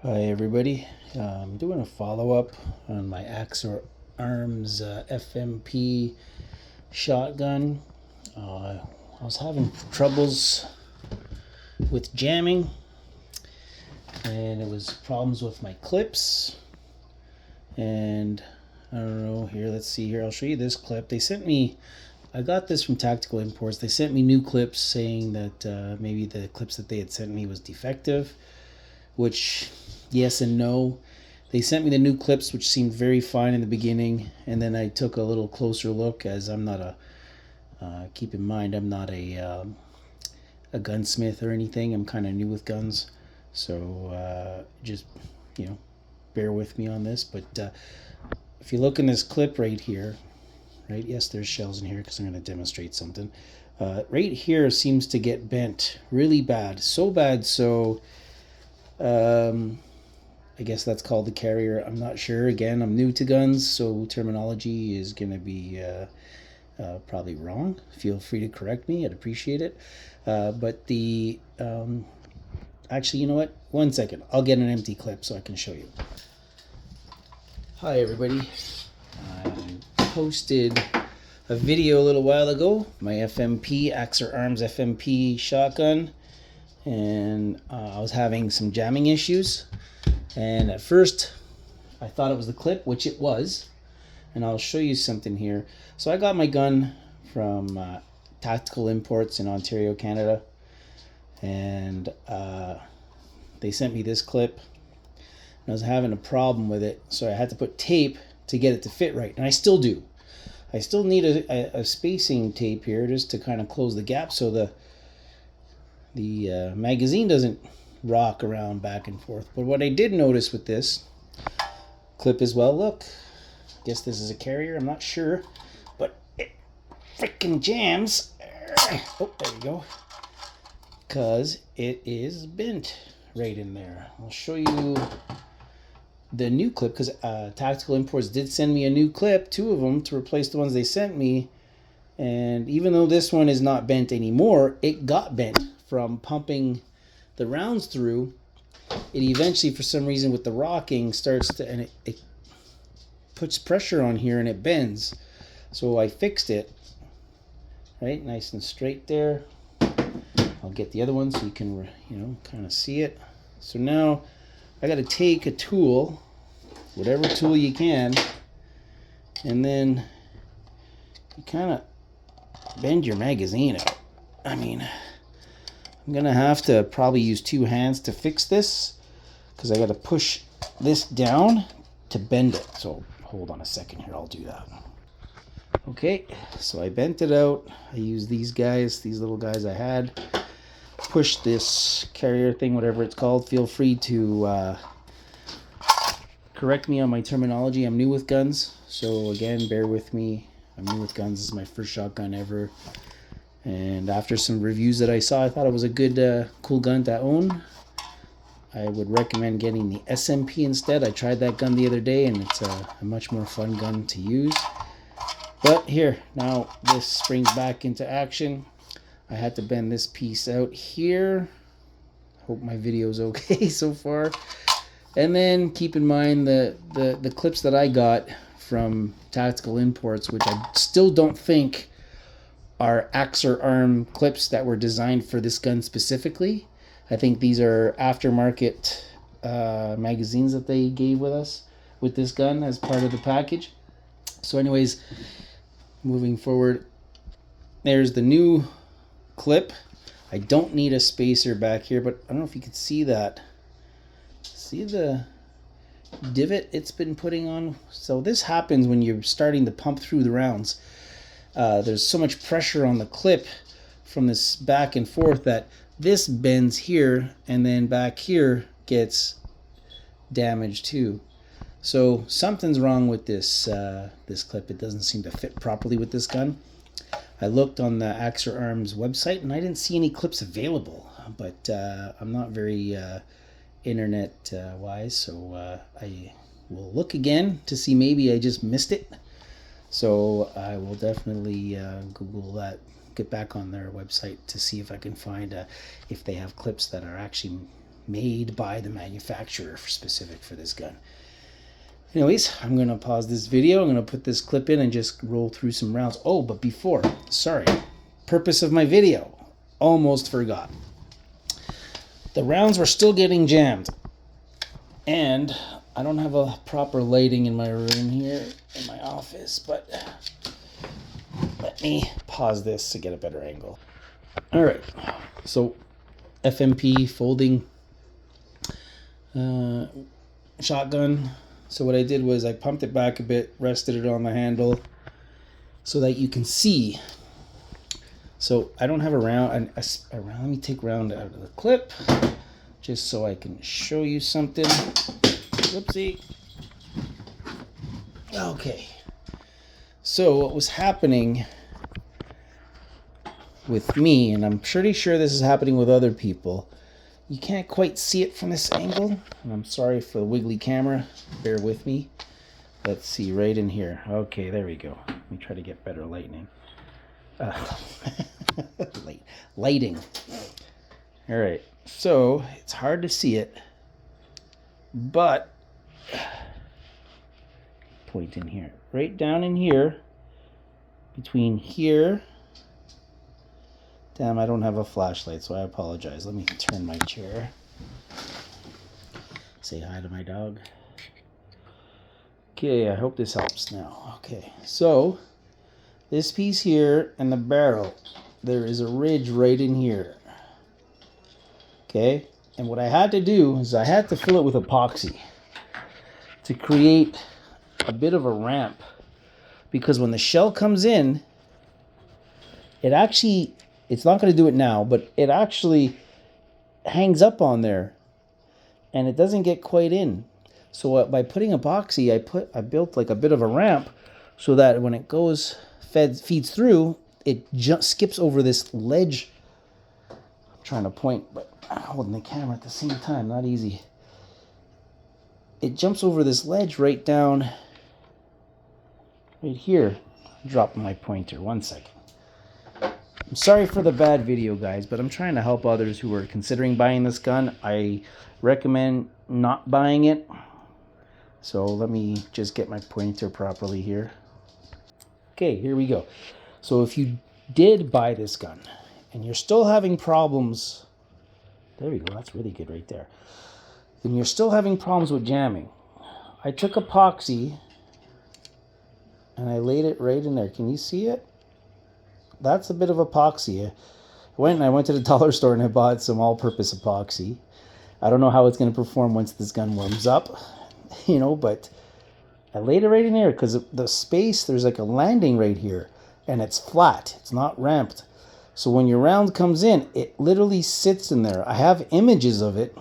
Hi everybody, I'm doing a follow-up on my Axor Arms FMP shotgun. I was having troubles with jamming, and it was problems with my clips, and I don't know, here, let's see here, I'll show you this clip. I got this from Tactical Imports. They sent me new clips saying that maybe the clips that they had sent me was defective, which yes and no. They sent me the new clips, which seemed very fine in the beginning, and then I took a little closer look, as I'm not keep in mind, I'm not a gunsmith or anything. I'm kind of new with guns, so just, bear with me on this. But if you look in this clip right here, right, yes, there's shells in here because I'm going to demonstrate something. Right here seems to get bent really bad, so bad so I guess that's called the carrier. I'm not sure. Again, I'm new to guns, so terminology is going to be probably wrong. Feel free to correct me. I'd appreciate it. But actually, you know what? 1 second. I'll get an empty clip so I can show you. Hi, everybody. I posted a video a little while ago, my FMP, Axor Arms FMP shotgun, and I was having some jamming issues. And at first, I thought it was the clip, which it was. And I'll show you something here. So I got my gun from Tactical Imports in Ontario, Canada. And they sent me this clip. And I was having a problem with it. So I had to put tape to get it to fit right. And I still do. I still need a spacing tape here just to kind of close the gap so the magazine doesn't rock around back and forth. But what I did notice with this clip as well, look, I guess this is a carrier, I'm not sure, but it freaking jams. Oh, there we go, because it is bent right in there. I'll show you the new clip, because Tactical Imports did send me a new clip, 2 of them, to replace the ones they sent me. And even though this one is not bent anymore, it got bent from pumping the rounds through. It eventually, for some reason, with the rocking, starts to, and it puts pressure on here and it bends. So I fixed it, right, nice and straight there. I'll get the other one so you can, kind of see it. So now I got to take a tool, whatever tool you can, and then you kind of bend your magazine out. I mean, I'm going to have to probably use 2 hands to fix this, because I got to push this down to bend it. So hold on a second here, I'll do that. Okay, so I bent it out. I used these guys, these little guys I had. Push this carrier thing, whatever it's called. Feel free to correct me on my terminology. I'm new with guns, so again, bear with me. I'm new with guns. This is my first shotgun ever. And after some reviews that I saw, I thought it was a good, cool gun to own. I would recommend getting the SMP instead. I tried that gun the other day, and it's a much more fun gun to use. But here, now this springs back into action. I had to bend this piece out here. Hope my video's okay so far. And then keep in mind the clips that I got from Tactical Imports, which I still don't think are Axor arm clips that were designed for this gun specifically. I think these are aftermarket magazines that they gave with us with this gun as part of the package. So anyways, moving forward, there's the new clip. I don't need a spacer back here, but I don't know if you could see that. See the divot it's been putting on? So this happens when you're starting to pump through the rounds. There's so much pressure on the clip from this back and forth that this bends here, and then back here gets damaged too. So something's wrong with this this clip. It doesn't seem to fit properly with this gun. I looked on the Axor Arms website and I didn't see any clips available, but I'm not very internet wise, so I will look again to see, maybe I just missed it. So I will definitely Google that, get back on their website to see if I can find if they have clips that are actually made by the manufacturer specific for this gun. Anyways, I'm going to pause this video. I'm going to put this clip in and just roll through some rounds. Oh, but before, sorry, purpose of my video, almost forgot. The rounds were still getting jammed. And I don't have a proper lighting in my room here in my office, but let me pause this to get a better angle. All right, so FMP folding shotgun. So what I did was I pumped it back a bit, rested it on the handle so that you can see. So I don't have a round. Let me take round out of the clip just so I can show you something. Whoopsie. Okay. So what was happening with me, and I'm pretty sure this is happening with other people, you can't quite see it from this angle, and I'm sorry for the wiggly camera, bear with me. Let's see, right in here. Okay, there we go. Let me try to get better lighting. Lighting. All right, so it's hard to see it, but point in here, right down in here, between here. Damn, I don't have a flashlight, so I apologize. Let me turn my chair. Say hi to my dog. Okay, I hope this helps now. Okay, so this piece here and the barrel, there is a ridge right in here. Okay, and what I had to do is I had to fill it with epoxy to create a bit of a ramp, because when the shell comes in, it's not going to do it now, but it actually hangs up on there and it doesn't get quite in. So by putting epoxy, I built like a bit of a ramp so that when it feeds through, it skips over this ledge. I'm trying to point, but I'm holding the camera at the same time, not easy. It jumps over this ledge right down, right here. Drop my pointer, 1 second. I'm sorry for the bad video, guys, but I'm trying to help others who are considering buying this gun. I recommend not buying it. So let me just get my pointer properly here. Okay, here we go. So if you did buy this gun and you're still having problems, there we go, that's really good right there. And you're still having problems with jamming, I took epoxy and I laid it right in there. Can you see it? That's a bit of epoxy. I went to the dollar store and I bought some all-purpose epoxy. I don't know how it's going to perform once this gun warms up, but I laid it right in there because the space, there's like a landing right here and it's flat. It's not ramped. So when your round comes in, it literally sits in there. I have images of it,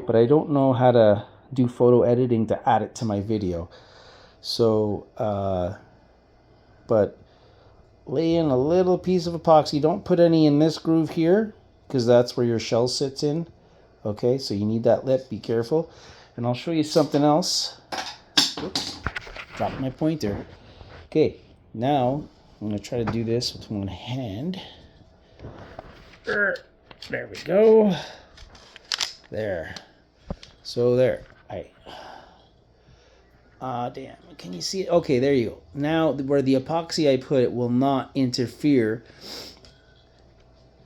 but I don't know how to do photo editing to add it to my video. So, but lay in a little piece of epoxy. Don't put any in this groove here because that's where your shell sits in. Okay, so you need that lip. Be careful. And I'll show you something else. Oops, dropped my pointer. Okay, now I'm going to try to do this with one hand. There we go. There. So there. Damn, can you see it? Okay, there you go. Now, where the epoxy I put, it will not interfere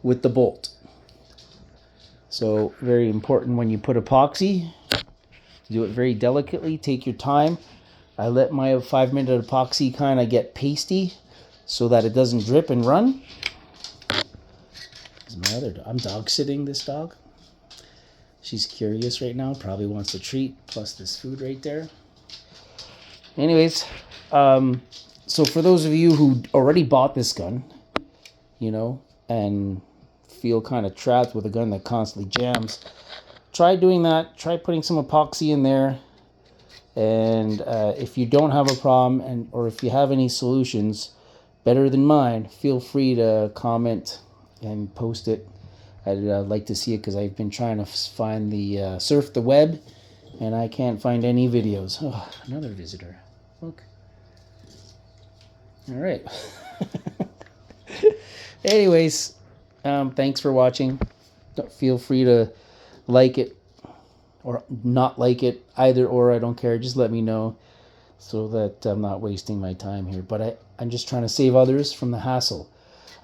with the bolt. So, very important when you put epoxy, to do it very delicately, take your time. I let my 5-minute epoxy kind of get pasty so that it doesn't drip and run. I'm dog sitting this dog. She's curious right now, probably wants a treat, plus this food right there. Anyways, so for those of you who already bought this gun, and feel kind of trapped with a gun that constantly jams, try doing that. Try putting some epoxy in there. And if you don't have a problem, or if you have any solutions better than mine, feel free to comment and post it. I'd like to see it because I've been trying to find surf the web, and I can't find any videos. Oh, another visitor. Look. All right. Anyways, thanks for watching. Feel free to like it or not like it, either or, I don't care. Just let me know so that I'm not wasting my time here. But I'm just trying to save others from the hassle.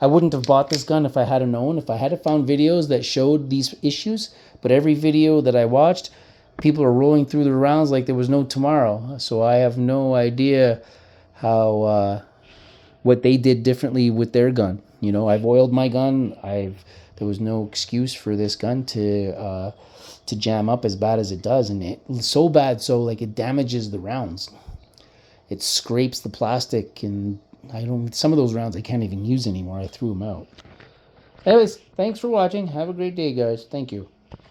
I wouldn't have bought this gun if I had known, if I had found videos that showed these issues. But every video that I watched, people are rolling through the rounds like there was no tomorrow. So I have no idea how what they did differently with their gun. You know, I've oiled my gun. There was no excuse for this gun to jam up as bad as it does, and it's so bad so like it damages the rounds. It scrapes the plastic, and some of those rounds I can't even use anymore. I threw them out. Anyways, thanks for watching. Have a great day, guys. Thank you.